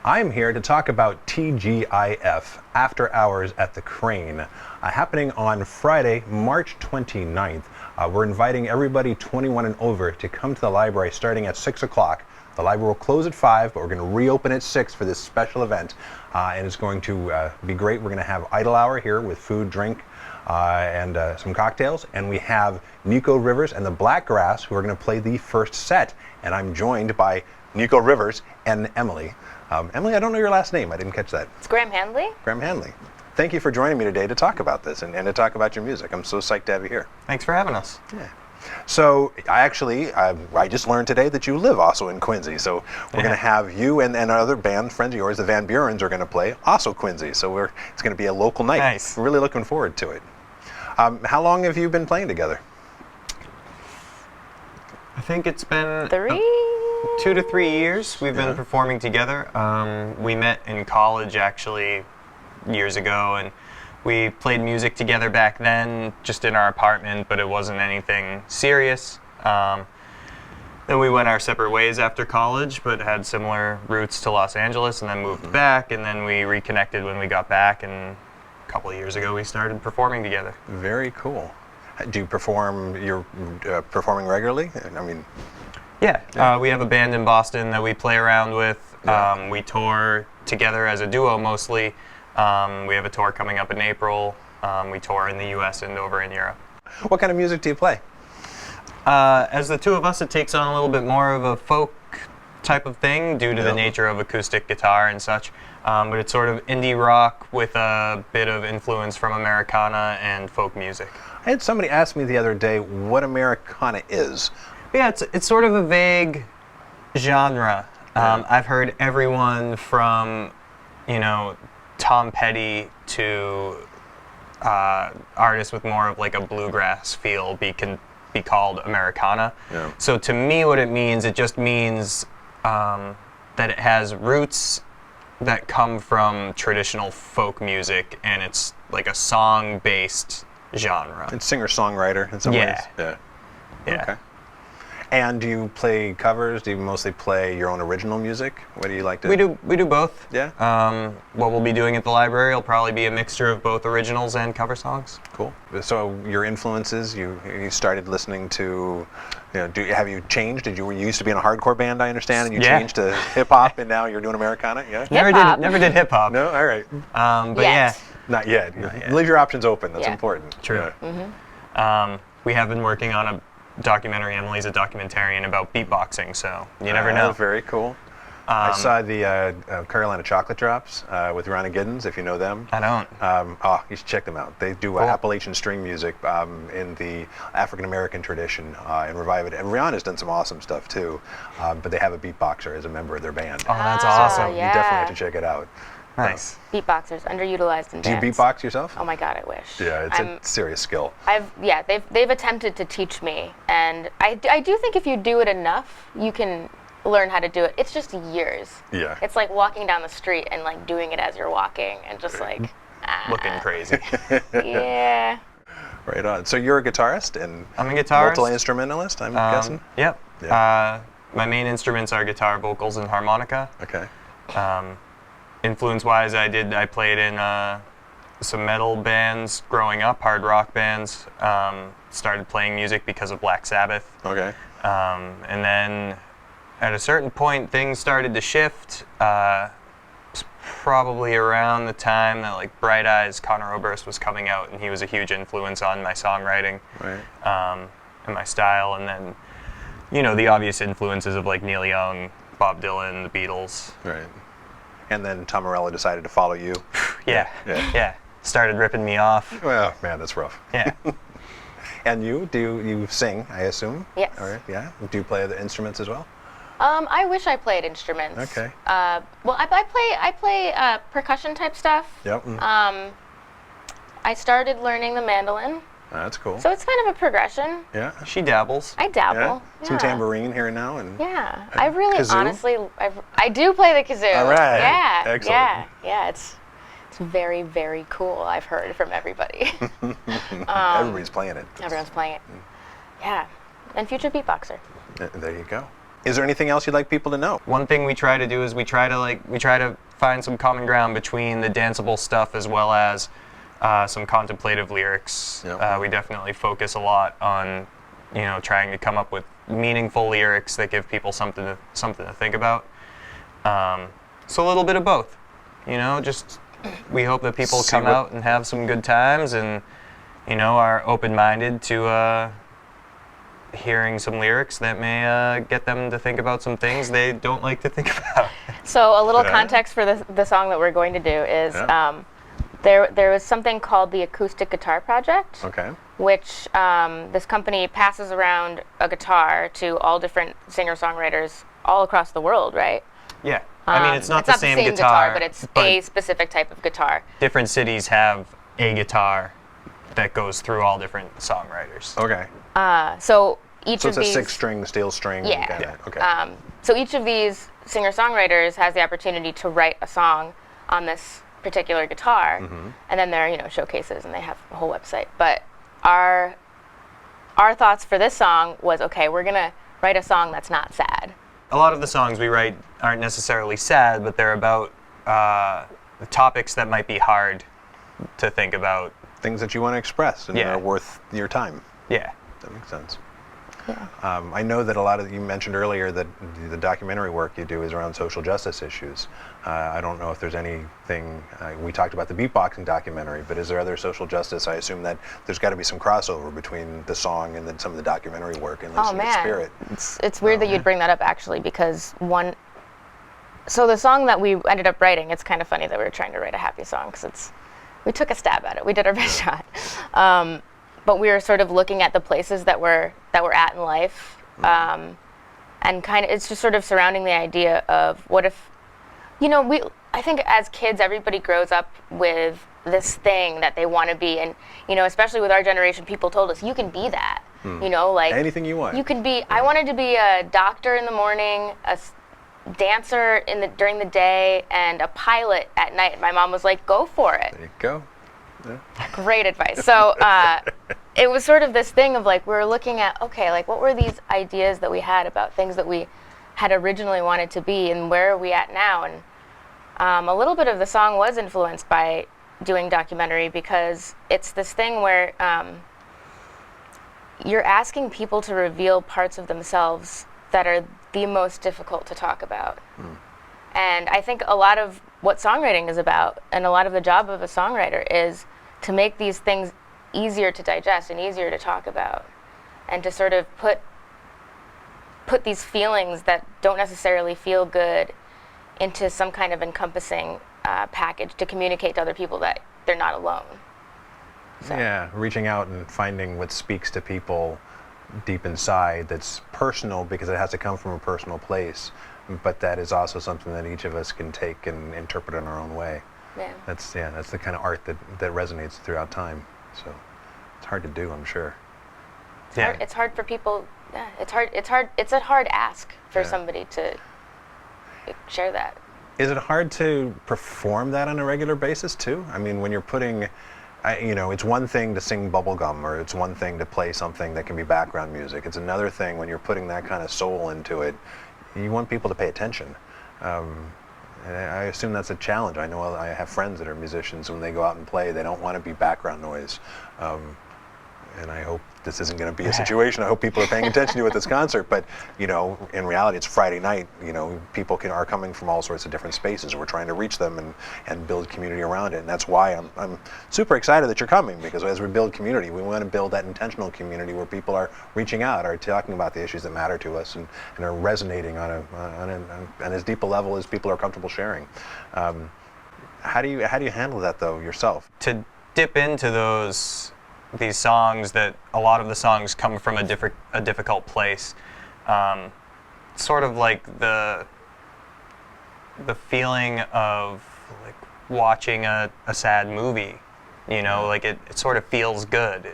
I'm here to talk about TGIF, After Hours at the Crane, happening on Friday, March 29th. We're inviting everybody 21 and over to come to the library starting at 6 o'clock. The library will close at 5, but we're going to reopen at 6 for this special event, and it's going to be great. We're going to have Idle Hour here with food, drink, and some cocktails, and we have Nico Rivers and the Blackgrass who are going to play the first set, and I'm joined by Nico Rivers and Emily. Emily, I don't know your last name. I didn't catch that. It's Graham Handley. Graham Handley. Thank you for joining me today to talk about this and to talk about your music. I'm so psyched to have you here. Thanks for having us. Yeah. So I just learned today that you live also in Quincy. So we're going to have you and other band friends of yours, the Van Burens, are going to play also Quincy. So it's going to be a local night. Nice. We're really looking forward to it. How long have you been playing together? I think it's been 2 to 3 years we've been performing together. We met in college actually years ago, and we played music together back then just in our apartment, but it wasn't anything serious. Then we went our separate ways after college, but had similar roots to Los Angeles, and then moved back, and then we reconnected when we got back, and a couple of years ago we started performing together. Very cool. Do you perform, you're performing regularly? I mean, Yeah, we have a band in Boston that we play around with. We tour together as a duo mostly. We have a tour coming up in April. We tour in the US and over in Europe. what kind of music do you play? As the two of us, it takes on a little bit more of a folk type of thing due to the nature of acoustic guitar and such. But it's sort of indie rock with a bit of influence from Americana and folk music. I had somebody ask me the other day what Americana is. Yeah, it's sort of a vague genre. I've heard everyone from, Tom Petty to artists with more of like a bluegrass feel can be called Americana. Yeah. So to me, what it just means that it has roots that come from traditional folk music, and it's like a song-based genre. It's singer-songwriter in some ways. Yeah. Okay. And do you play covers? Do you mostly play your own original music? What do you like to do? We do both. Yeah? What we'll be doing at the library will probably be a mixture of both originals and cover songs. Cool. So your influences, you started listening to, have you changed? You used to be in a hardcore band, I understand, and you changed to hip-hop, and now you're doing Americana? Yeah? Never did hip-hop. No? All right. But yeah. Not yet. Leave your options open. That's important. True. Yeah. We have been working on a documentary. Emily's a documentarian about beatboxing, so you never know. Very cool. I saw the Carolina Chocolate Drops with Ronnie Giddens, if you know them. I don't. You should check them out. They do Appalachian string music in the African American tradition and revive it. And Rihanna's done some awesome stuff too, but they have a beatboxer as a member of their band. Oh, that's awesome. Yeah. You definitely have to check it out. Nice. Beatboxers, underutilized in Do you bands. beatbox yourself? Oh my God, I wish. Yeah, it's a serious skill. They've attempted to teach me, and I do think if you do it enough, you can learn how to do it. It's just years. Yeah. It's like walking down the street and like doing it as you're walking, and just like Looking crazy. yeah. Right on. So you're a guitarist and I'm a guitarist. Multi-instrumentalist, I'm guessing? Yep. Yeah. My main instruments are guitar, vocals, and harmonica. Okay. Influence-wise, I played in some metal bands growing up, hard rock bands. Started playing music because of Black Sabbath. Okay. And then at a certain point, things started to shift. It's probably around the time that like Bright Eyes, Conor Oberst was coming out, and he was a huge influence on my songwriting Right. and my style. And then, the obvious influences of like Neil Young, Bob Dylan, the Beatles. Right. And then Tom Morello decided to follow you. Yeah. Started ripping me off. Well, man, that's rough. Yeah. And do you sing, I assume? Yes. All right, yeah. Do you play other instruments as well? I wish I played instruments. Okay. Well, I play percussion type stuff. Yep. I started learning the mandolin, That's cool. so it's kind of a progression. Yeah. She dabbles. I dabble. Yeah. Some tambourine here and now, and Yeah, I really kazoo? honestly, I do play the kazoo. All right. Yeah. Excellent. Yeah. It's very, very cool. I've heard from everybody. everybody's playing it. Everyone's playing it. Yeah, and future beatboxer. There you go. Is there anything else you'd like people to know? One thing we try to do is we try to find some common ground between the danceable stuff as well as some contemplative lyrics. Yep. We definitely focus a lot on, trying to come up with meaningful lyrics that give people something to think about. So a little bit of both, just we hope that people come out and have some good times and, are open-minded to hearing some lyrics that may get them to think about some things they don't like to think about. So a little Yeah. context for the song that we're going to do is there was something called the Acoustic Guitar Project, Okay. which this company passes around a guitar to all different singer-songwriters all across the world, right? Yeah. I mean, it's not the same guitar, but it's a specific type of guitar. Different cities have a guitar that goes through all different songwriters. Okay. So each So of it's a these, 6-string steel string. Yeah. Kind Yeah. of, okay. So each of these singer-songwriters has the opportunity to write a song on this particular guitar, and then there are showcases, and they have a whole website. But our thoughts for this song was, okay, we're gonna write a song that's not sad. A lot of the songs we write aren't necessarily sad, but they're about the topics that might be hard to think about. Things that you want to express and Yeah. are worth your time. Yeah. That makes sense. Yeah. I know that a lot of you mentioned earlier that the documentary work you do is around social justice issues. I don't know if there's anything. We talked about the beatboxing documentary, but is there other social justice? I assume that there's got to be some crossover between the song and then some of the documentary work and Oh the man, spirit. it's weird that you'd bring that up actually, because so the song that we ended up writing, it's kind of funny that we were trying to write a happy song because we took a stab at it. We did our best shot. But we were sort of looking at the places that we're at in life, and kind of it's just sort of surrounding the idea of what if, I think as kids everybody grows up with this thing that they want to be, and especially with our generation, people told us you can be that, like Anything you want. you can be. I wanted to be a doctor in the morning, dancer during the day, and a pilot at night. My mom was like, "Go for it." There you go. Great advice. So it was sort of this thing of like we were looking at, okay, like what were these ideas that we had about things that we had originally wanted to be, and where are we at now? And a little bit of the song was influenced by doing documentary, because it's this thing where you're asking people to reveal parts of themselves that are the most difficult to talk about. And I think a lot of what songwriting is about, and a lot of the job of a songwriter, is to make these things easier to digest and easier to talk about, and to sort of put these feelings that don't necessarily feel good into some kind of encompassing package to communicate to other people that they're not alone. So. Yeah, reaching out and finding what speaks to people deep inside that's personal, because it has to come from a personal place, but that is also something that each of us can take and interpret in our own way. Yeah. That's the kind of art that resonates throughout time. So it's hard to do, I'm sure. Yeah. It's hard for people. Yeah, it's hard. It's a hard ask for Yeah. somebody to share that. Is it hard to perform that on a regular basis too? I mean, when you're putting, it's one thing to sing bubblegum, or it's one thing to play something that can be background music. It's another thing when you're putting that kind of soul into it. You want people to pay attention. And I assume that's a challenge. I know I have friends that are musicians. When they go out and play, they don't want to be background noise. And I hope this isn't going to be a situation. I hope people are paying attention to you at this concert. But in reality, it's Friday night. People are coming from all sorts of different spaces. We're trying to reach them and build community around it. And that's why I'm super excited that you're coming, because as we build community, we want to build that intentional community where people are reaching out, are talking about the issues that matter to us, and are resonating on as deep a level as people are comfortable sharing. How do you handle that though yourself? To dip into these songs, that a lot of the songs come from a difficult place, sort of like the feeling of like watching a sad movie, like it sort of feels good.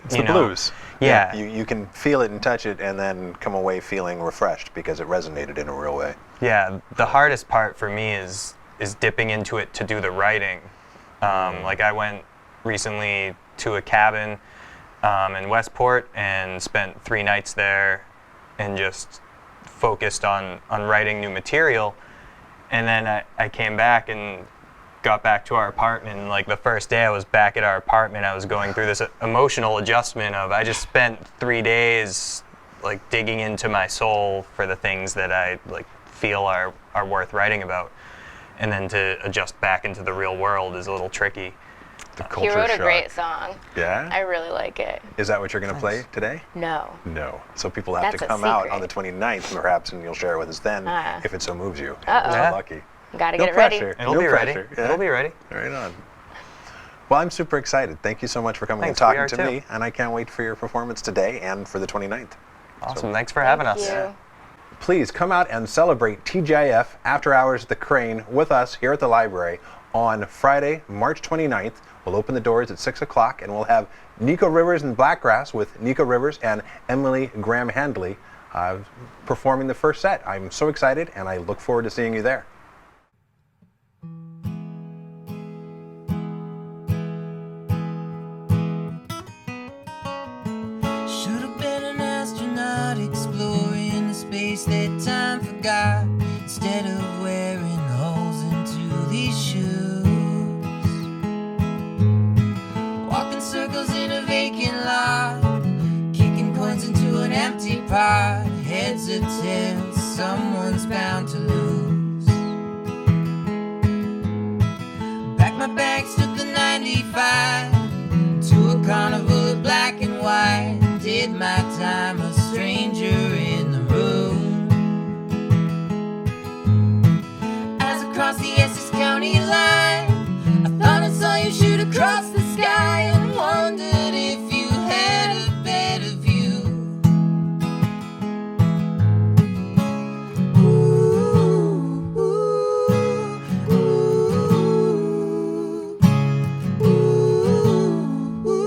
It's the blues. Yeah. You can feel it and touch it and then come away feeling refreshed because it resonated in a real way. Yeah, the hardest part for me is dipping into it to do the writing. Like I went recently to a cabin in Westport and spent 3 nights there, and just focused on writing new material. And then I came back and got back to our apartment, and like the first day I was back at our apartment, I was going through this emotional adjustment of I just spent 3 days like digging into my soul for the things that I like feel are worth writing about, and then to adjust back into the real world is a little tricky. The He culture wrote a shock. great song. Yeah? I really like it. Is that what you're going to play today? No. No. So people have That's to a come out secret. on the 29th, perhaps, and you'll share it with us then, Ah. if it so moves you. Uh-oh. If Yeah. you're lucky. Gotta No get it ready. pressure. It'll No be ready. pressure. Yeah? It'll be ready. Right on. Well, I'm super excited. Thank you so much for coming Thanks, and we talking are to too. me, and I can't wait for your performance today and for the 29th. Awesome. Thanks for having Thank us. you. Please come out and celebrate TGIF After Hours at the Crane with us here at the library on Friday, March 29th. We'll open the doors at 6 o'clock, and we'll have Nico Rivers and Blackgrass with Nico Rivers and Emily Graham Handley performing the first set. I'm so excited, and I look forward to seeing you there. Should have been an astronaut exploring the space that time forgot, instead of wearing holes into these shoes. Walking circles in a vacant lot, kicking coins into an empty pot. Heads or tails, someone's bound to lose. Packed my bags, took the 95 to a carnival of black and white. Did my time, a stranger in the room. As I crossed the Essex County line, I thought I saw you shoot across the sky, and wondered if you had a better view. Ooh, ooh, ooh, ooh, ooh.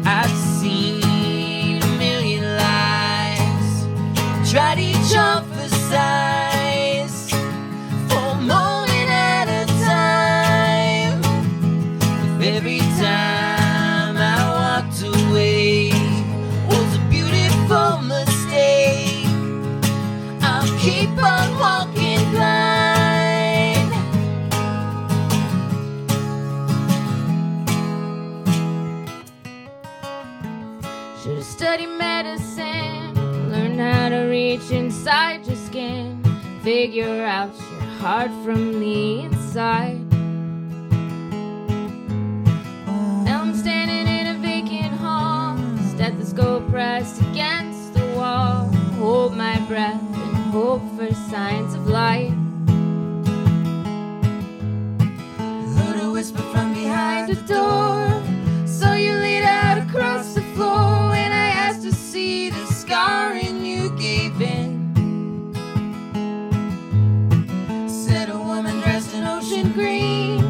I've seen a million lives, tried each on for size, for a moment at a time. With every time I walked away was a beautiful mistake. I'll keep on walking blind. Should've studied medicine, learn how to reach inside your skin, figure out your heart from the inside. Now I'm standing in a vacant hall, stethoscope pressed against the wall. Hold my breath and hope for signs of light. Heard a whisper from behind a door, saw you laid out across the floor. When I asked to see the scarring, you gave in. Said a woman dressed in ocean green.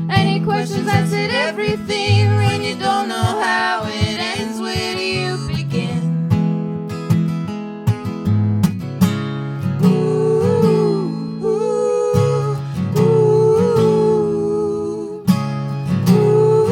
Any questions? I said everything. When you don't know how it ends, where do you begin? Ooh, ooh, ooh, ooh.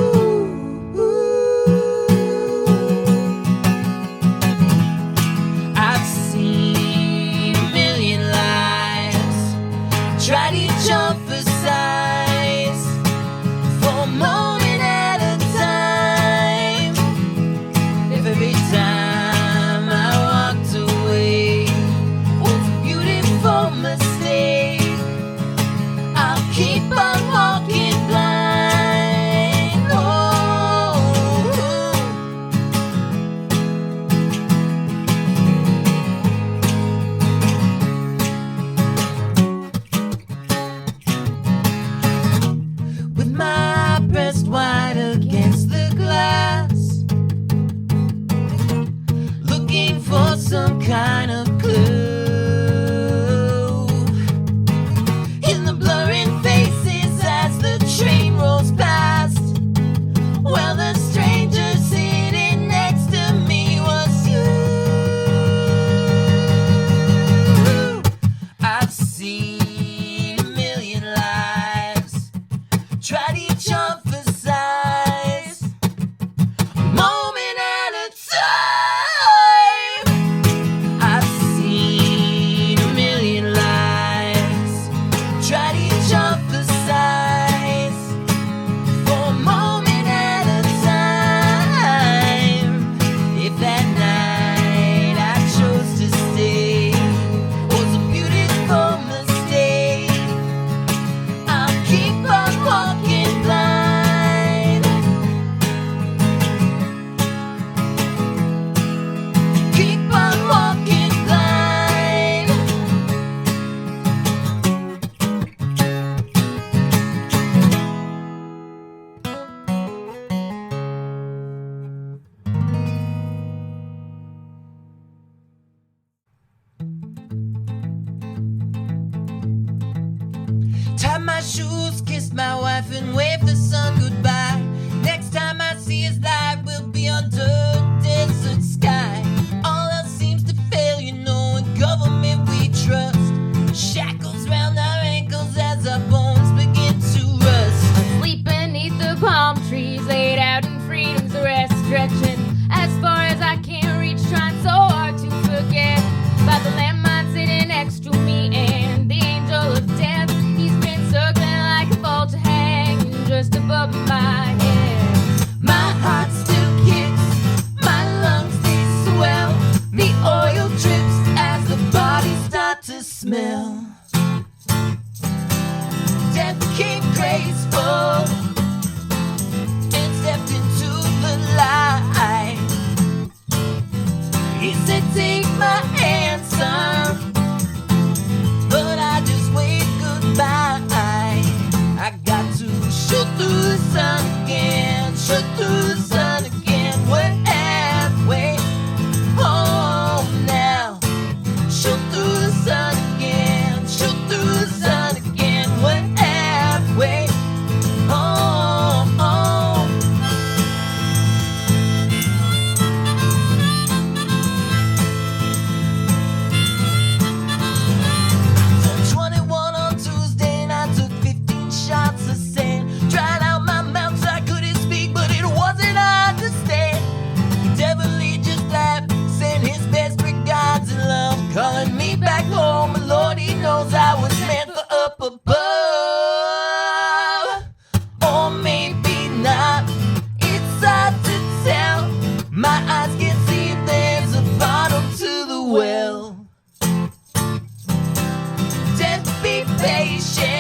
Tied my shoes, kissed my wife, and waved the sun goodbye. Next time I see his light will be under a desert sky. All else seems to fail, you know, in government we trust. Shackles round our ankles as our bones begin to rust. Sleep beneath the palm trees, laid out in freedom's rest, stretching as far as I can reach, trying so hard to forget about the landmine sitting next to me and the angel of death. He's been circling like a vulture hanging just above my head. My heart still kicks, my lungs they swell. The oil drips as the bodies start to smell. Death became graceful and stepped into the light. He said, take my hand, son, but I just waved goodbye. I got to shoot through the sun again, shoot through the sun again. We're halfway home now. Shoot through the sun again, shoot through the sun again. We're halfway home, home. Turned 21 on Tuesday and I took 15 shots of sand. Dried out my mouth so I couldn't speak, but it wasn't hard to stand. He definitely just laughed, sent his best regards and love, calling me back home. But Lord, he knows I was meant for up above. Or maybe not, it's hard to tell. My eyes can see if there's a bottom to the well. Death be patient.